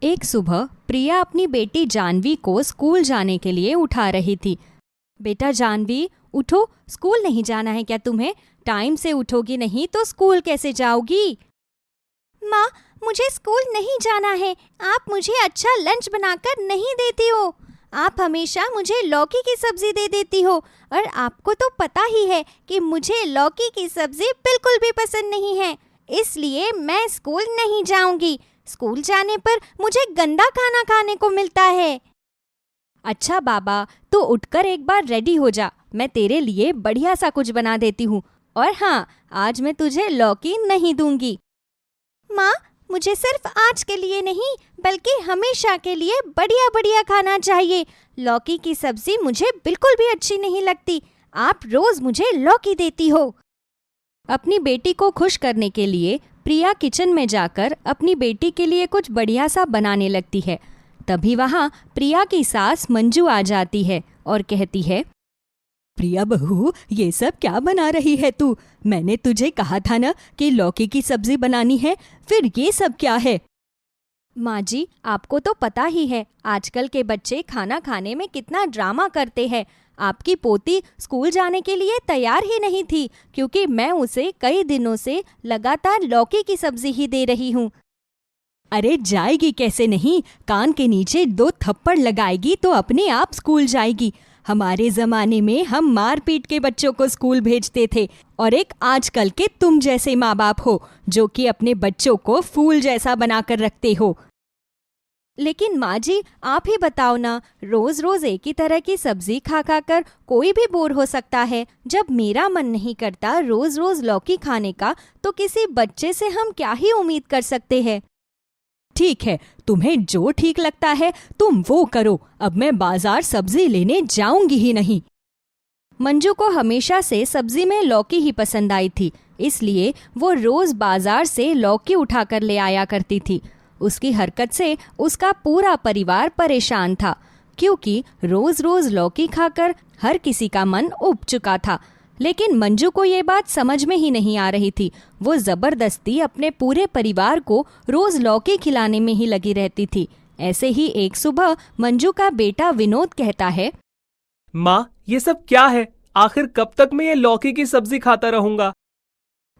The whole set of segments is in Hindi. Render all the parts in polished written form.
एक सुबह प्रिया अपनी बेटी जानवी को स्कूल जाने के लिए उठा रही थी। बेटा जानवी, उठो, स्कूल नहीं जाना है क्या तुम्हें? टाइम से उठोगी नहीं तो स्कूल कैसे जाओगी? माँ, मुझे स्कूल नहीं जाना है। आप मुझे अच्छा लंच बनाकर नहीं देती हो। आप हमेशा मुझे लौकी की सब्जी दे देती हो और आपको तो पता ही है कि मुझे लौकी की सब्जी बिल्कुल भी पसंद नहीं है। इसलिए मैं स्कूल नहीं जाऊंगी। स्कूल जाने पर मुझे गंदा खाना खाने को मिलता है। अच्छा बाबा, तो उठकर एक बार रेडी हो जा, मैं तेरे लिए बढ़िया सा कुछ बना देती हूँ। और हाँ, आज मैं तुझे लौकी नहीं दूंगी। माँ, मुझे सिर्फ आज के लिए नहीं बल्कि हमेशा के लिए बढ़िया बढ़िया खाना चाहिए। लौकी की सब्जी मुझे बिल्कुल भी अच्छी नहीं लगती। आप रोज मुझे लौकी देती हो। अपनी बेटी को खुश करने के लिए प्रिया किचन में जाकर अपनी बेटी के लिए कुछ बढ़िया सा बनाने लगती है। तभी वहाँ प्रिया की सास मंजू आ जाती है और कहती है, प्रिया बहू, ये सब क्या बना रही है तू? मैंने तुझे कहा था ना कि लौकी की सब्जी बनानी है, फिर ये सब क्या है? माँ जी, आपको तो पता ही है आजकल के बच्चे खाना खाने में कितना ड्रामा करते हैं। आपकी पोती स्कूल जाने के लिए तैयार ही नहीं थी क्योंकि मैं उसे कई दिनों से लगातार लौकी की सब्जी ही दे रही हूँ। अरे जाएगी कैसे नहीं, कान के नीचे 2 थप्पड़ लगाएगी तो अपने आप स्कूल जाएगी। हमारे ज़माने में हम मार पीट के बच्चों को स्कूल भेजते थे और एक आजकल के तुम जैसे माँ बाप हो जो कि अपने बच्चों को फूल जैसा बनाकर रखते हो। लेकिन माँ जी, आप ही बताओ ना, रोज रोज एक ही तरह की सब्जी खा खा कर कोई भी बोर हो सकता है। जब मेरा मन नहीं करता रोज रोज लौकी खाने का, तो किसी बच्चे से हम क्या ही उम्मीद कर सकते हैं। ठीक है, तुम्हें जो ठीक लगता है तुम वो करो। अब मैं बाजार सब्जी लेने जाऊंगी ही नहीं। मंजू को हमेशा से सब्जी में लौकी ही पसंद आई थी, इसलिए वो रोज बाजार से लौकी उठाकर ले आया करती थी। उसकी हरकत से उसका पूरा परिवार परेशान था क्योंकि रोज रोज लौकी खाकर हर किसी का मन उब चुका था। लेकिन मंजू को ये बात समझ में ही नहीं आ रही थी। वो जबरदस्ती अपने पूरे परिवार को रोज लौकी खिलाने में ही लगी रहती थी। ऐसे ही एक सुबह मंजू का बेटा विनोद कहता है, माँ, ये सब क्या है? आखिर कब तक मैं ये लौकी की सब्जी खाता रहूंगा?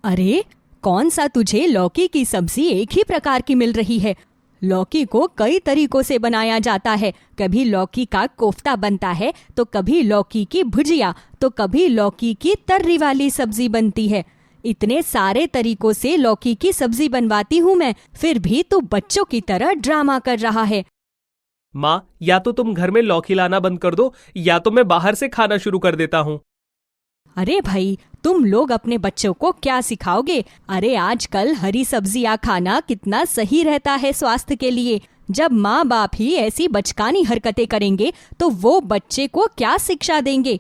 अरे कौन सा तुझे लौकी की सब्जी एक ही प्रकार की मिल रही है? लौकी को कई तरीकों से बनाया जाता है। कभी लौकी का कोफ्ता बनता है, तो कभी लौकी की भुजिया, तो कभी लौकी की तर्री वाली सब्जी बनती है। इतने सारे तरीकों से लौकी की सब्जी बनवाती हूँ मैं, फिर भी तू बच्चों की तरह ड्रामा कर रहा है। माँ, या तो तुम घर में लौकी लाना बंद कर दो या तो मैं बाहर से खाना शुरू कर देता हूँ। अरे भाई, तुम लोग अपने बच्चों को क्या सिखाओगे? अरे आजकल हरी सब्जियां खाना कितना सही रहता है स्वास्थ्य के लिए। जब माँ बाप ही ऐसी बचकानी हरकतें करेंगे तो वो बच्चे को क्या शिक्षा देंगे?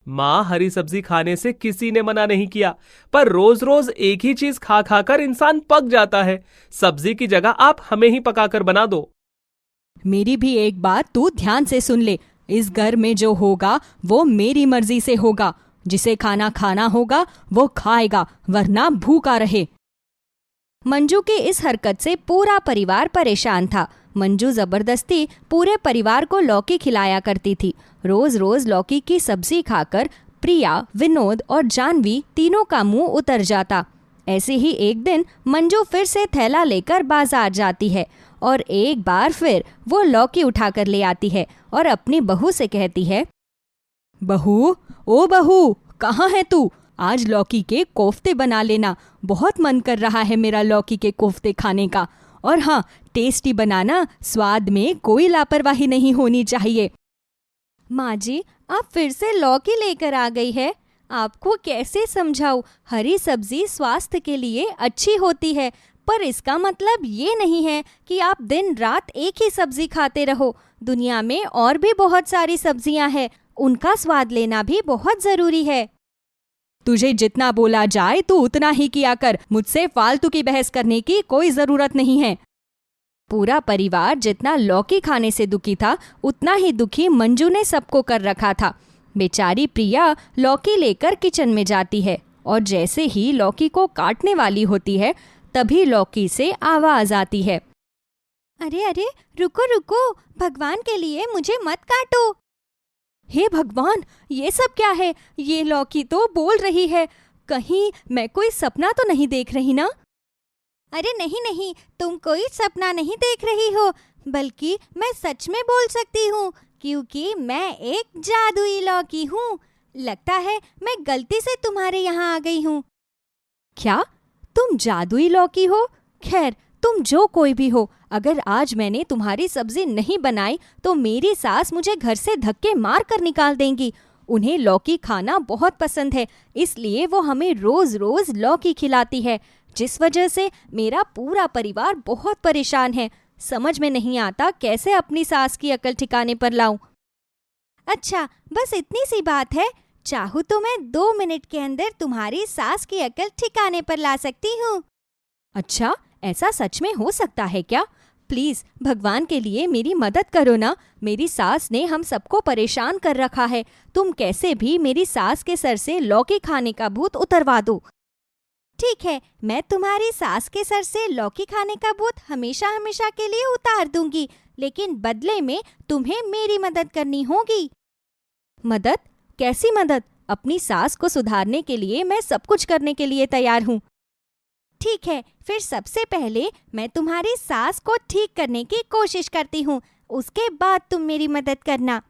माँ, हरी सब्जी खाने से किसी ने मना नहीं किया, पर रोज रोज एक ही चीज खा खा कर इंसान पक जाता है। सब्जी की जगह आप हमें ही पकाकर बना दो। मेरी भी एक बात तू ध्यान से सुन ले। इस घर में जो होगा वो मेरी मर्जी से होगा। जिसे खाना खाना होगा वो खाएगा, वरना भूखा रहे। मंजू की इस हरकत से पूरा परिवार परेशान था। मंजू जबरदस्ती पूरे परिवार को लौकी खिलाया करती थी। रोज रोज लौकी की सब्जी खाकर प्रिया, विनोद और जानवी तीनों का मुंह उतर जाता। ऐसे ही एक दिन मंजू फिर से थैला लेकर बाजार जाती है और एक बार फिर वो लौकी उठाकर ले आती है और अपनी बहू से कहती है, बहू, ओ बहू, कहाँ है तू? आज लौकी के कोफ्ते बना लेना। बहुत मन कर रहा है मेरा लौकी के कोफ्ते खाने का। और हाँ, टेस्टी बनाना, स्वाद में कोई लापरवाही नहीं होनी चाहिए। माँ जी, आप फिर से लौकी लेकर आ गई है। आपको कैसे समझाऊं? हरी सब्जी स्वास्थ्य के लिए अच्छी होती है, पर इसका मतलब ये नहीं है कि आप दिन रात एक ही सब्जी खाते रहो। दुनिया में और भी बहुत सारी सब्जियां हैं, उनका स्वाद लेना भी बहुत जरूरी है। तुझे जितना बोला जाए तू उतना ही किया कर। मुझसे फालतू की बहस करने की कोई जरूरत नहीं है। पूरा परिवार जितना लौकी खाने से दुखी था, उतना ही दुखी मंजू ने सबको कर रखा था। बेचारी प्रिया लौकी लेकर किचन में जाती है और जैसे ही लौकी को काटने वाली होती है, तभी लौकी से आवाज आती है, अरे अरे, रुको रुको, भगवान के लिए मुझे मत काटो। हे भगवान, ये सब क्या है? ये लौकी तो बोल रही है। कहीं मैं कोई सपना तो नहीं देख रही ना? अरे नहीं नहीं, तुम कोई सपना नहीं देख रही हो, बल्कि मैं सच में बोल सकती हूँ, क्योंकि मैं एक जादुई लौकी हूँ। लगता है मैं गलती से तुम्हारे यहाँ आ गई हूँ। क्या तुम जादुई लौकी हो? खैर, तुम जो कोई भी हो, अगर आज मैंने तुम्हारी सब्जी नहीं बनाई तो मेरी सास मुझे घर से धक्के मार कर निकाल देंगी। उन्हें लौकी खाना बहुत पसंद है, इसलिए वो हमें रोज रोज लौकी खिलाती है, जिस वजह से मेरा पूरा परिवार बहुत परेशान है। समझ में नहीं आता कैसे अपनी सास की अकल ठिकाने पर लाऊं। अच्छा, बस इतनी सी बात है। चाहूँ तो मैं 2 मिनट के अंदर तुम्हारी सास की अकल ठिकाने पर ला सकती हूँ। अच्छा, ऐसा सच में हो सकता है क्या? प्लीज भगवान के लिए मेरी मदद करो ना। मेरी सास ने हम सबको परेशान कर रखा है। तुम कैसे भी मेरी सास के सर से लौकी खाने का भूत उतरवा दो। ठीक है, मैं तुम्हारी सास के सर से लौकी खाने का भूत हमेशा हमेशा के लिए उतार दूंगी, लेकिन बदले में तुम्हें मेरी मदद करनी होगी। मदद? कैसी मदद? अपनी सास को सुधारने के लिए मैं सब कुछ करने के लिए तैयार हूँ। ठीक है, फिर सबसे पहले मैं तुम्हारी सास को ठीक करने की कोशिश करती हूँ, उसके बाद तुम मेरी मदद करना।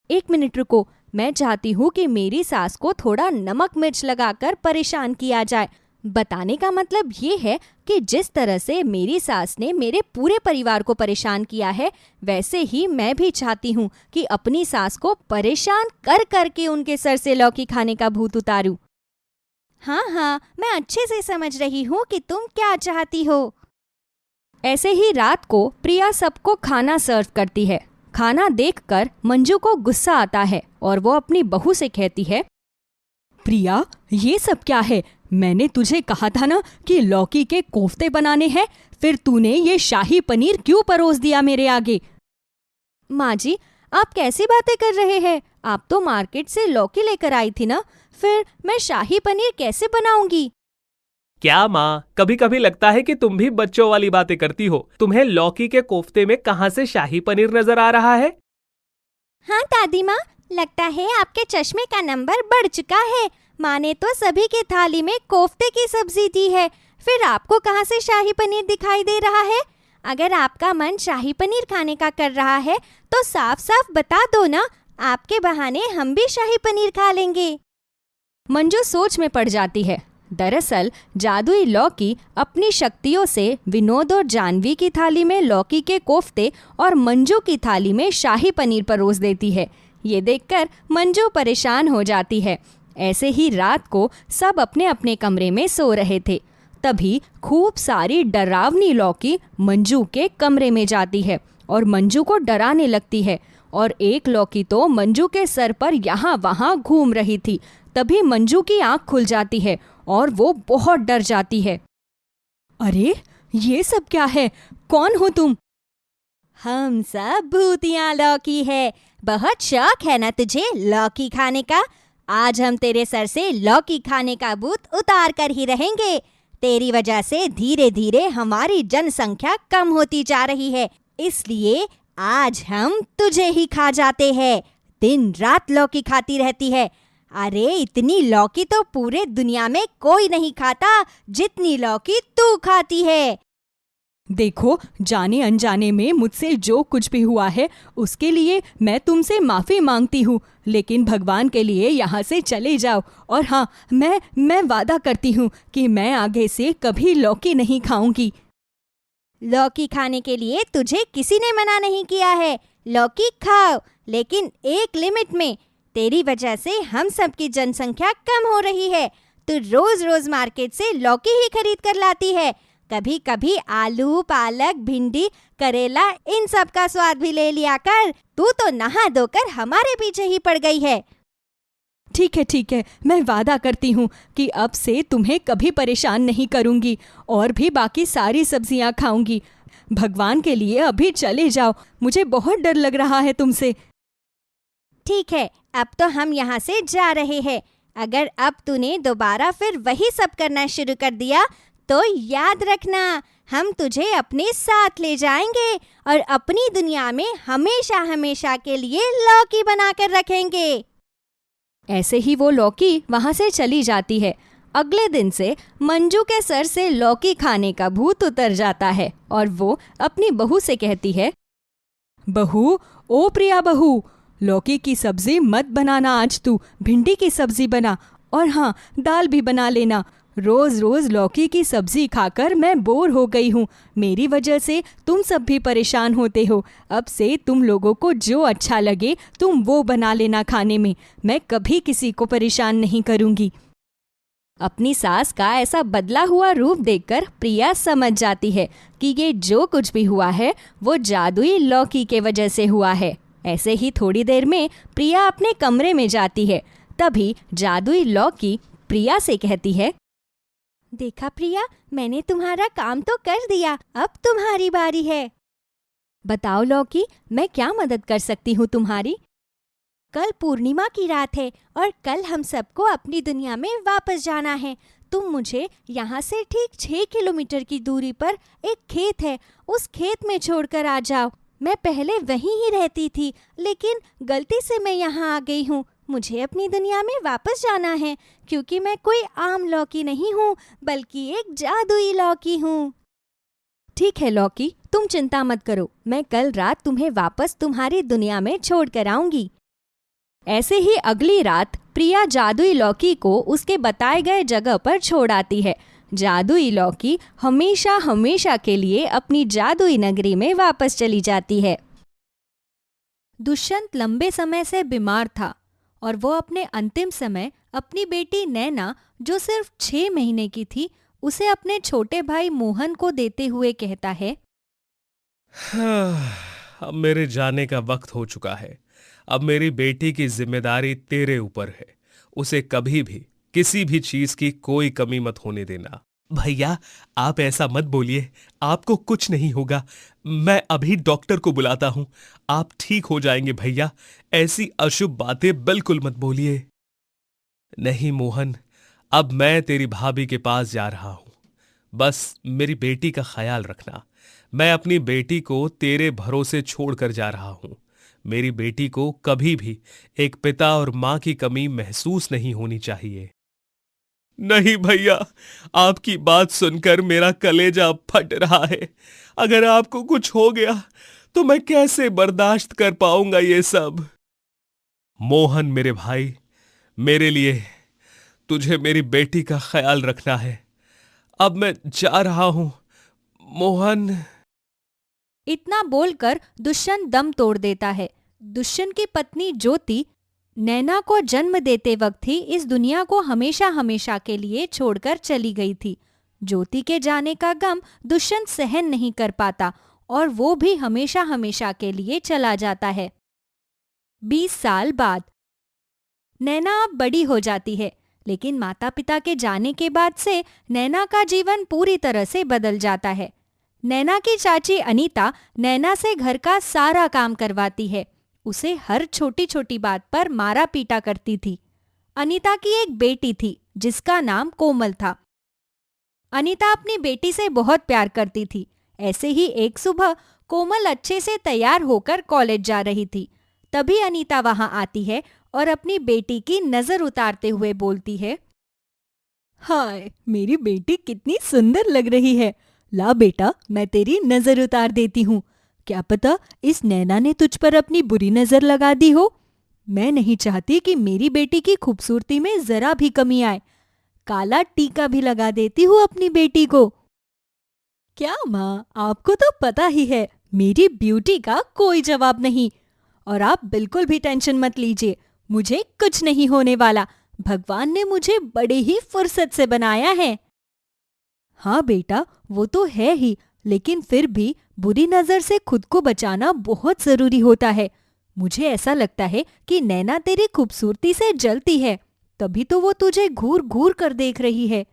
1 मिनट रुको, मैं चाहती हूँ कि मेरी सास को थोड़ा नमक मिर्च लगाकर परेशान किया जाए। बताने का मतलब ये है कि जिस तरह से मेरी सास ने मेरे पूरे परिवार को परेशान किया है, वैसे ही मैं भी चाहती हूँ कि अपनी सास को परेशान कर करके उनके सर से लौकी खाने का भूत उतारूं। हाँ हाँ, मैं अच्छे से समझ रही हूँ कि तुम क्या चाहती हो। ऐसे ही रात को प्रिया सबको खाना सर्व करती है। खाना देखकर मंजू को गुस्सा आता है और वो अपनी बहू से कहती है, प्रिया, ये सब क्या है? मैंने तुझे कहा था ना कि लौकी के कोफ्ते बनाने हैं, फिर तूने ये शाही पनीर क्यों परोस दिया मेरे आगे? माँ जी, आप कैसी बातें कर रहे हैं? आप तो मार्केट से लौकी लेकर आई थी ना, फिर मैं शाही पनीर कैसे बनाऊंगी? क्या माँ, कभी कभी लगता है कि तुम भी बच्चों वाली बातें करती हो। तुम्हें लौकी के कोफ्ते में कहाँ से शाही पनीर नजर आ रहा है? हाँ दादी माँ, लगता है आपके चश्मे का नंबर बढ़ चुका है। माँ ने तो सभी की थाली में कोफ्ते की सब्जी दी है, फिर आपको कहाँ से शाही पनीर दिखाई दे रहा है? अगर आपका मन शाही पनीर खाने का कर रहा है तो साफ साफ बता दो ना, आपके बहाने हम भी शाही पनीर खा लेंगे। मंजू सोच में पड़ जाती है। दरअसल जादुई लौकी अपनी शक्तियों से विनोद और जानवी की थाली में लौकी के कोफ्ते और मंजू की थाली में शाही पनीर परोस देती है। ये देखकर मंजू परेशान हो जाती है। ऐसे ही रात को सब अपने अपने कमरे में सो रहे थे। तभी खूब सारी डरावनी लौकी मंजू के कमरे में जाती है और मंजू को डराने लगती है, और एक लौकी तो मंजू के सर पर यहाँ वहाँ घूम रही थी। तभी मंजू की आंख खुल जाती है और वो बहुत डर जाती है। अरे, ये सब क्या है? कौन हो तुम? हम सब भूतिया लौकी है। बहुत शौक है ना तुझे लौकी खाने का? आज हम तेरे सर से लौकी खाने का भूत उतार कर ही रहेंगे। तेरी वजह से धीरे धीरे हमारी जनसंख्या कम होती जा रही है, इसलिए आज हम तुझे ही खा जाते हैं। दिन रात लौकी खाती रहती है। अरे इतनी लौकी तो पूरे दुनिया में कोई नहीं खाता जितनी लौकी तू खाती है। देखो, जाने अनजाने में मुझसे जो कुछ भी हुआ है उसके लिए मैं तुमसे माफ़ी मांगती हूँ, लेकिन भगवान के लिए यहाँ से चले जाओ। और हाँ, मैं वादा करती हूँ कि मैं आगे से कभी लौकी नहीं खाऊंगी। लौकी खाने के लिए तुझे किसी ने मना नहीं किया है। लौकी खाओ, लेकिन एक लिमिट में। तेरी वजह से हम सब की जनसंख्या कम हो रही है। तू रोज रोज मार्केट से लौकी ही खरीद कर लाती है। कभी कभी आलू, पालक, भिंडी, करेला, इन सब का स्वाद भी ले लिया कर। तू तो नहा धोकर हमारे पीछे ही पड़ गई है। ठीक है, मैं वादा करती हूँ कि अब से तुम्हें कभी परेशान नहीं करूँगी और भी बाकी सारी सब्जियाँ खाऊंगी। भगवान के लिए अभी चले जाओ, मुझे बहुत डर लग रहा है तुमसे। ठीक है, अब तो हम यहाँ से जा रहे हैं। अगर अब तूने दोबारा फिर वही सब करना शुरू कर दिया तो याद रखना, हम तुझे अपने साथ ले जाएंगे और अपनी दुनिया में हमेशा हमेशा के लिए लौकी बनाकर रखेंगे। ऐसे ही वो लौकी वहां से चली जाती है। अगले दिन से मंजू के सर से लौकी खाने का भूत उतर जाता है और वो अपनी बहू से कहती है, बहू, ओ प्रिया बहू, लौकी की सब्जी मत बनाना आज तू, भिंडी की सब्जी बना, और हाँ, दाल भी बना लेना। रोज रोज लौकी की सब्जी खाकर मैं बोर हो गई हूँ। मेरी वजह से तुम सब भी परेशान होते हो। अब से तुम लोगों को जो अच्छा लगे तुम वो बना लेना खाने में। मैं कभी किसी को परेशान नहीं करूँगी। अपनी सास का ऐसा बदला हुआ रूप देखकर प्रिया समझ जाती है कि ये जो कुछ भी हुआ है वो जादुई लौकी के वजह से हुआ है। ऐसे ही थोड़ी देर में प्रिया अपने कमरे में जाती है। तभी जादुई लौकी प्रिया से कहती है, देखा प्रिया, मैंने तुम्हारा काम तो कर दिया, अब तुम्हारी बारी है। बताओ लौकी, मैं क्या मदद कर सकती हूँ तुम्हारी? कल पूर्णिमा की रात है और कल हम सबको अपनी दुनिया में वापस जाना है। तुम मुझे यहाँ से ठीक 6 किलोमीटर की दूरी पर एक खेत है, उस खेत में छोड़कर आ जाओ। मैं पहले वहीं ही रहती थी, लेकिन गलती से मैं यहाँ आ गई हूँ। मुझे अपनी दुनिया में वापस जाना है, क्योंकि मैं कोई आम लौकी नहीं हूँ, बल्कि एक जादुई लौकी हूँ। ठीक है लौकी, तुम चिंता मत करो, मैं कल रात तुम्हें वापस तुम्हारी दुनिया में छोड़ कर आऊंगी। ऐसे ही अगली रात प्रिया जादुई लौकी को उसके बताए गए जगह पर छोड़ आती है। जादुई लौकी हमेशा हमेशा के लिए अपनी जादुई नगरी में वापस चली जाती है। दुष्यंत लंबे समय से बीमार था और वो अपने अंतिम समय अपनी बेटी नैना, जो सिर्फ 6 महीने की थी, उसे अपने छोटे भाई मोहन को देते हुए कहता है, अब मेरे जाने का वक्त हो चुका है। अब मेरी बेटी की जिम्मेदारी तेरे ऊपर है। उसे कभी भी किसी भी चीज की कोई कमी मत होने देना। भैया, आप ऐसा मत बोलिए, आपको कुछ नहीं होगा। मैं अभी डॉक्टर को बुलाता हूं। आप ठीक हो जाएंगे भैया। ऐसी अशुभ बातें बिल्कुल मत बोलिए। नहीं मोहन, अब मैं तेरी भाभी के पास जा रहा हूं। बस मेरी बेटी का ख्याल रखना। मैं अपनी बेटी को तेरे भरोसे छोड़कर जा रहा हूं। मेरी बेटी को कभी भी एक पिता और मां की कमी महसूस नहीं होनी चाहिए। नहीं भैया, आपकी बात सुनकर मेरा कलेजा फट रहा है। अगर आपको कुछ हो गया तो मैं कैसे बर्दाश्त कर पाऊंगा ये सब। मोहन मेरे भाई, मेरे लिए तुझे मेरी बेटी का ख्याल रखना है। अब मैं जा रहा हूं मोहन। इतना बोलकर दुष्यंत दम तोड़ देता है। दुष्यंत की पत्नी ज्योति नैना को जन्म देते वक्त ही इस दुनिया को हमेशा हमेशा के लिए छोड़कर चली गई थी। ज्योति के जाने का गम दुष्यंत सहन नहीं कर पाता और वो भी हमेशा हमेशा के लिए चला जाता है। 20 साल बाद नैना अब बड़ी हो जाती है, लेकिन माता पिता के जाने के बाद से नैना का जीवन पूरी तरह से बदल जाता है। नैना की चाची अनीता नैना से घर का सारा काम करवाती है। उसे हर छोटी छोटी बात पर मारा पीटा करती थी। अनीता की एक बेटी थी जिसका नाम कोमल था। अनीता अपनी बेटी से बहुत प्यार करती थी। ऐसे ही एक सुबह कोमल अच्छे से तैयार होकर कॉलेज जा रही थी। तभी अनीता वहां आती है और अपनी बेटी की नजर उतारते हुए बोलती है, हाय, मेरी बेटी कितनी सुंदर लग रही है। ला बेटा, मैं तेरी नजर उतार देती हूँ। क्या पता इस नैना ने तुझ पर अपनी बुरी नजर लगा दी हो। मैं नहीं चाहती कि मेरी बेटी की खूबसूरती में जरा भी कमी आए। काला टीका भी लगा देती हूँ अपनी बेटी को। क्या माँ, आपको तो पता ही है मेरी ब्यूटी का कोई जवाब नहीं। और आप बिल्कुल भी टेंशन मत लीजिए, मुझे कुछ नहीं होने वाला। भगवान ने मुझे बड़े ही फुर्सत से बनाया है। हाँ बेटा, वो तो है ही, लेकिन फिर भी बुरी नजर से खुद को बचाना बहुत जरूरी होता है। मुझे ऐसा लगता है कि नैना तेरी खूबसूरती से जलती है, तभी तो वो तुझे घूर घूर कर देख रही है।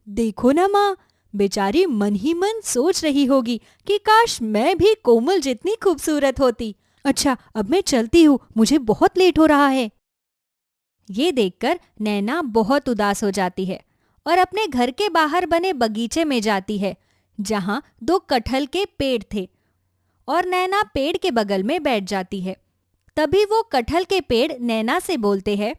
देखो ना माँ, बेचारी मन ही मन सोच रही होगी कि काश मैं भी कोमल जितनी खूबसूरत होती। अच्छा, अब मैं चलती हूँ, मुझे बहुत लेट हो रहा है। ये देखकर नैना बहुत उदास हो जाती है और अपने घर के बाहर बने बगीचे में जाती है। जहाँ 2 कटहल के पेड़ थे और नैना पेड़ के बगल में बैठ जाती है। तभी वो कटहल के पेड़ नैना से बोलते हैं,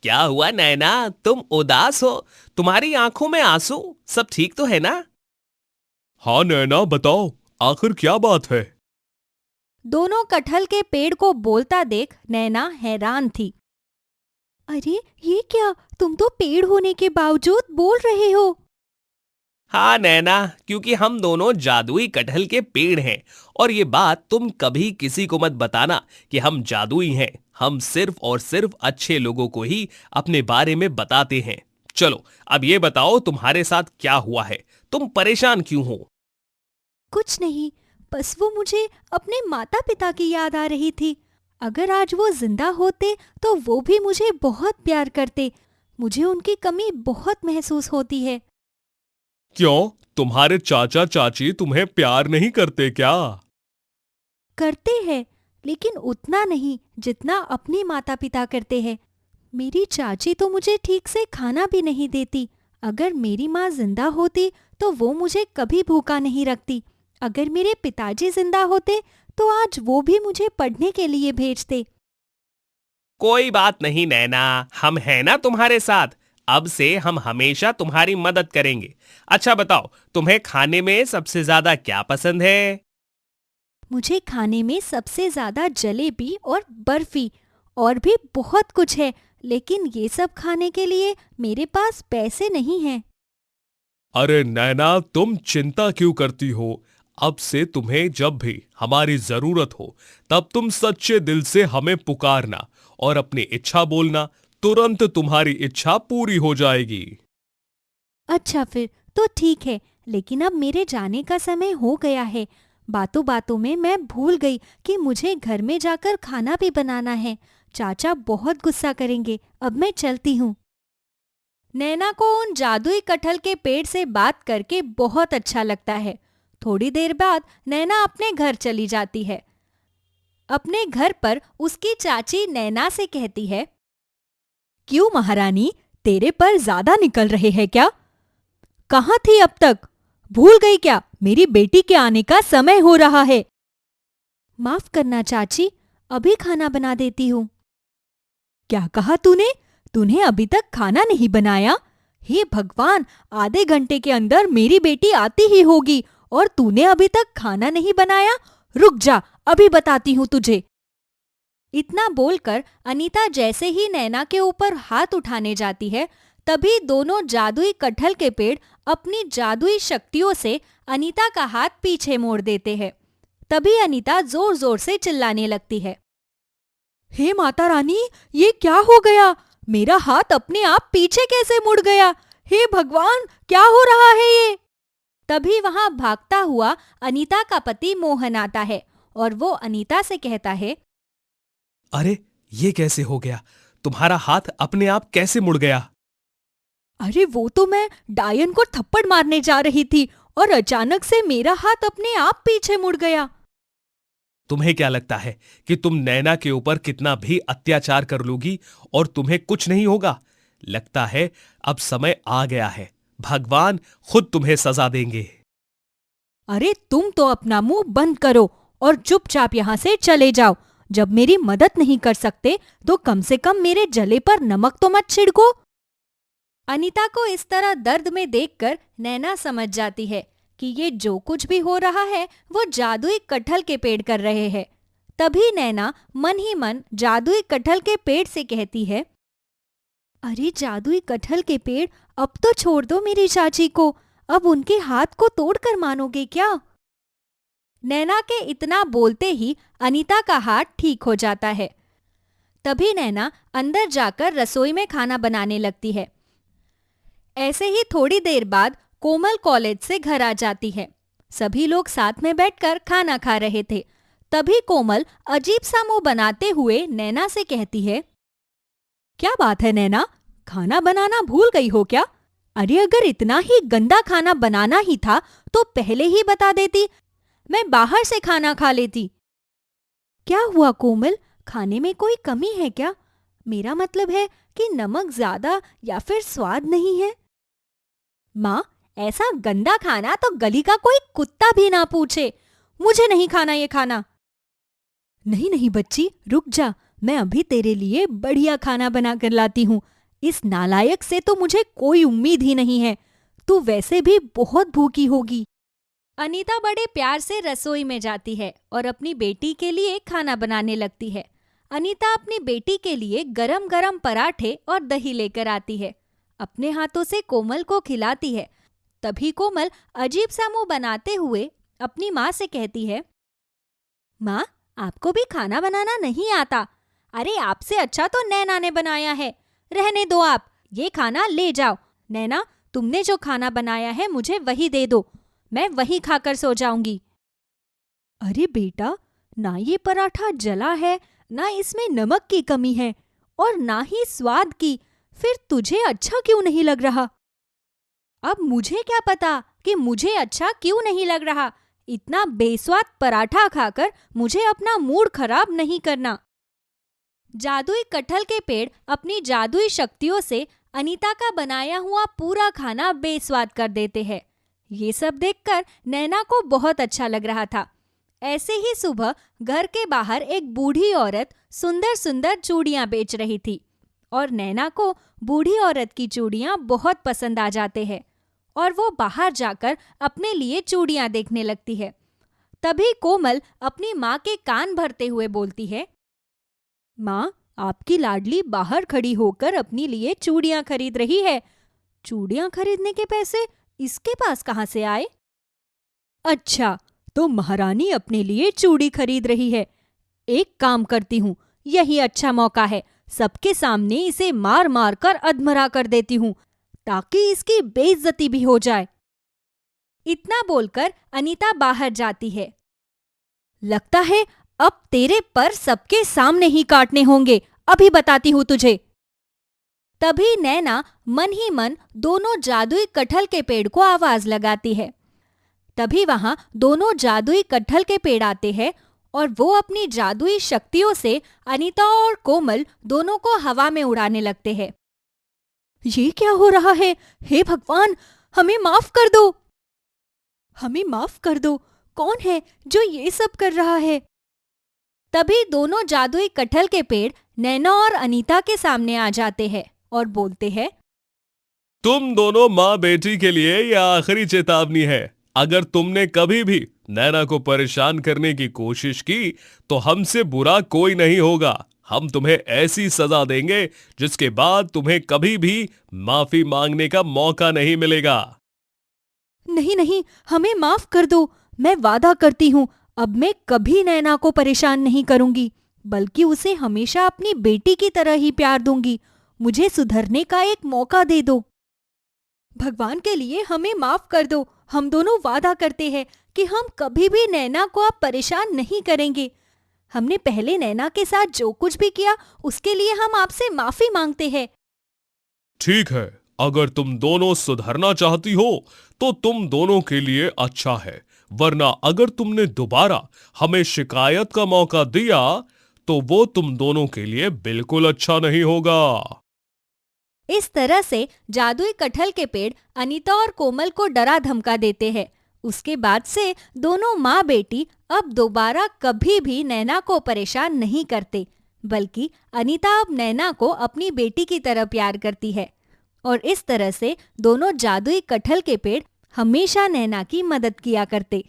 क्या हुआ नैना, तुम उदास हो? तुम्हारी आंखों में आंसू, सब ठीक तो है ना? हाँ नैना, बताओ आखिर क्या बात है? दोनों कटहल के पेड़ को बोलता देख नैना हैरान थी। अरे ये क्या, तुम तो पेड़ होने के बावजूद बोल रहे हो। हाँ नैना, क्योंकि हम दोनों जादुई कटहल के पेड़ हैं और ये बात तुम कभी किसी को मत बताना कि हम जादुई हैं। हम सिर्फ और सिर्फ अच्छे लोगों को ही अपने बारे में बताते हैं। चलो अब ये बताओ तुम्हारे साथ क्या हुआ है, तुम परेशान क्यों हो? कुछ नहीं, बस वो मुझे अपने माता पिता की याद आ रही थी। अगर आज वो जिंदा होते तो वो भी मुझे बहुत प्यार करते। मुझे उनकी कमी बहुत महसूस होती है। क्यों, तुम्हारे चाचा चाची तुम्हें प्यार नहीं करते क्या? करते हैं, लेकिन उतना नहीं जितना अपने माता पिता करते हैं। मेरी चाची तो मुझे ठीक से खाना भी नहीं देती। अगर मेरी माँ जिंदा होती तो वो मुझे कभी भूखा नहीं रखती। अगर मेरे पिताजी जिंदा होते तो आज वो भी मुझे पढ़ने के लिए भेजते। कोई बात नहीं नैना, हम हैं ना तुम्हारे साथ। अब से हम हमेशा तुम्हारी मदद करेंगे। अच्छा बताओ, तुम्हें खाने में सबसे ज्यादा क्या पसंद है? मुझे खाने में सबसे ज्यादा जलेबी और बर्फी, और भी बहुत कुछ है, लेकिन ये सब खाने के लिए मेरे पास पैसे नहीं हैं। अरे नैना, तुम चिंता क्यों करती हो? अब से तुम्हें जब भी हमारी जरूरत हो तब तुम सच्चे दिल से हमें पुकारना और अपनी इच्छा बोलना, तुरंत तुम्हारी इच्छा पूरी हो जाएगी। अच्छा फिर तो ठीक है, लेकिन अब मेरे जाने का समय हो गया है। बातों बातों में मैं भूल गई कि मुझे घर में जाकर खाना भी बनाना है। चाचा बहुत गुस्सा करेंगे। अब मैं चलती हूँ। नैना को उन जादुई कटहल के पेड़ से बात करके बहुत अच्छा लगता है। थोड़ी देर बाद नैना अपने घर चली जाती है। अपने घर पर उसकी चाची नैना से कहती है, क्यों महारानी, तेरे पर ज्यादा निकल रहे हैं क्या? कहाँ थी अब तक? भूल गई क्या? मेरी बेटी के आने का समय हो रहा है। माफ करना चाची, अभी खाना बना देती हूँ। क्या कहा तूने? तूने अभी तक खाना नहीं बनाया? हे भगवान, आधे घंटे के अंदर मेरी बेटी आती ही होगी और तूने अभी तक खाना नहीं बनाया? रुक जा, अभी बताती हूँ तुझे। इतना बोलकर अनीता जैसे ही नैना के ऊपर हाथ उठाने जाती है, तभी दोनों जादुई कटहल के पेड़ अपनी जादुई शक्तियों से अनीता का हाथ पीछे मोड़ देते हैं। तभी अनीता जोर जोर से चिल्लाने लगती है, हे माता रानी, ये क्या हो गया? मेरा हाथ अपने आप पीछे कैसे मुड़ गया? हे भगवान, क्या हो रहा है ये? तभी वहां भागता हुआ अनीता का पति मोहन आता है और वो अनीता से कहता है, अरे ये कैसे हो गया? तुम्हारा हाथ अपने आप कैसे मुड़ गया? अरे वो तो मैं डायन को थप्पड़ मारने जा रही थी और अचानक से मेरा हाथ अपने आप पीछे मुड़ गया। तुम्हें क्या लगता है कि तुम नैना के ऊपर कितना भी अत्याचार कर लोगी और तुम्हें कुछ नहीं होगा? लगता है अब समय आ गया है, भगवान खुद तुम्हें सजा देंगे। अरे तुम तो अपना मुंह बंद करो और चुपचाप यहाँ से चले जाओ। जब मेरी मदद नहीं कर सकते तो कम से कम मेरे जले पर नमक तो मत छिड़को। अनीता को इस तरह दर्द में देखकर नैना समझ जाती है कि ये जो कुछ भी हो रहा है वो जादुई कटहल के पेड़ कर रहे हैं। तभी नैना मन ही मन जादुई कटहल के पेड़ से कहती है, अरे जादुई कटहल के पेड़, अब तो छोड़ दो मेरी चाची को। अब उनके हाथ को तोड़कर मानोगे क्या? नैना के इतना बोलते ही अनीता का हाथ ठीक हो जाता है। तभी नैना अंदर जाकर रसोई में खाना बनाने लगती है। ऐसे ही थोड़ी देर बाद कोमल कॉलेज से घर आ जाती है। सभी लोग साथ में बैठकर खाना खा रहे थे। तभी कोमल अजीब सा मुंह बनाते हुए नैना से कहती है, क्या बात है नैना, खाना बनाना भूल गई हो क्या? अरे अगर इतना ही गंदा खाना बनाना ही था तो पहले ही बता देती, मैं बाहर से खाना खा लेती। क्या हुआ कोमल, खाने में कोई कमी है क्या? मेरा मतलब है कि नमक ज्यादा या फिर स्वाद नहीं है? माँ, ऐसा गंदा खाना तो गली का कोई कुत्ता भी ना पूछे। मुझे नहीं खाना ये खाना। नहीं नहीं बच्ची, रुक जा, मैं अभी तेरे लिए बढ़िया खाना बना कर लाती हूँ। इस नालायक से तो मुझे कोई उम्मीद ही नहीं है। तू वैसे भी बहुत भूखी होगी। अनीता बड़े प्यार से रसोई में जाती है और अपनी बेटी के लिए खाना बनाने लगती है। अनीता अपनी बेटी के लिए गरम गरम पराठे और दही लेकर आती है। अपने हाथों से कोमल को खिलाती है। तभी कोमल अजीब सा मुंह बनाते हुए अपनी माँ से कहती है, माँ, आपको भी खाना बनाना नहीं आता? अरे आपसे अच्छा तो नैना ने बनाया है। रहने दो आप, ये खाना ले जाओ। नैना, तुमने जो खाना बनाया है मुझे वही दे दो, मैं वही खाकर सो जाऊंगी। अरे बेटा, ना ये पराठा जला है, ना इसमें नमक की कमी है और ना ही स्वाद की, फिर तुझे अच्छा क्यों नहीं लग रहा? अब मुझे क्या पता कि मुझे अच्छा क्यों नहीं लग रहा। इतना बेस्वाद पराठा खाकर मुझे अपना मूड खराब नहीं करना। जादुई कटहल के पेड़ अपनी जादुई शक्तियों से अनीता का बनाया हुआ पूरा खाना बेस्वाद कर देते हैं। ये सब देखकर नैना को बहुत अच्छा लग रहा था। ऐसे ही सुबह घर के बाहर एक बूढ़ी औरत सुंदर सुंदर चूड़ियां बेच रही थी और नैना को बूढ़ी औरत की चूड़ियां बहुत पसंद आ जाते हैं और वो बाहर जाकर अपने लिए चूड़ियां देखने लगती है। तभी कोमल अपनी माँ के कान भरते हुए बोलती है, माँ, आपकी लाडली बाहर खड़ी होकर अपने लिए चूड़ियां खरीद रही है। चूड़ियां खरीदने के पैसे इसके पास कहाँ से आए? अच्छा, तो महारानी अपने लिए चूड़ी खरीद रही है। एक काम करती हूँ, यही अच्छा मौका है, सबके सामने इसे मार मार कर अधमरा कर देती हूँ ताकि इसकी बेइज्जती भी हो जाए। इतना बोलकर अनीता बाहर जाती है। लगता है अब तेरे पर सबके सामने ही काटने होंगे, अभी बताती हूँ तुझे। तभी नैना मन ही मन दोनों जादुई कटहल के पेड़ को आवाज लगाती है। तभी वहां दोनों जादुई कटहल के पेड़ आते हैं और वो अपनी जादुई शक्तियों से अनीता और कोमल दोनों को हवा में उड़ाने लगते हैं। ये क्या हो रहा है? हे भगवान, हमें माफ कर दो, हमें माफ कर दो। कौन है जो ये सब कर रहा है? तभी दोनों जादुई कटहल के पेड़ नैना और अनीता के सामने आ जाते हैं और बोलते हैं, तुम दोनों माँ बेटी के लिए यह आखिरी चेतावनी है। अगर तुमने कभी भी नैना को परेशान करने की कोशिश की तो हमसे बुरा कोई नहीं होगा। हम तुम्हें ऐसी सजा देंगे जिसके बाद तुम्हें कभी भी माफी मांगने का मौका नहीं मिलेगा। नहीं नहीं, हमें माफ कर दो। मैं वादा करती हूँ अब मैं कभी नैना को परेशान नहीं करूंगी, बल्कि उसे हमेशा अपनी बेटी की तरह ही प्यार दूंगी। मुझे सुधरने का एक मौका दे दो। भगवान के लिए हमें माफ कर दो। हम दोनों वादा करते हैं कि हम कभी भी नैना को अब परेशान नहीं करेंगे। हमने पहले नैना के साथ जो कुछ भी किया उसके लिए हम आपसे माफी मांगते हैं। ठीक है, अगर तुम दोनों सुधरना चाहती हो तो तुम दोनों के लिए अच्छा है, वरना अगर तुमने दोबारा हमें शिकायत का मौका दिया तो वो तुम दोनों के लिए बिल्कुल अच्छा नहीं होगा। इस तरह से जादुई कटहल के पेड़ अनीता और कोमल को डरा धमका देते हैं। उसके बाद से दोनों माँ बेटी अब दोबारा कभी भी नैना को परेशान नहीं करते, बल्कि अनीता अब नैना को अपनी बेटी की तरह प्यार करती है और इस तरह से दोनों जादुई कटहल के पेड़ हमेशा नैना की मदद किया करते।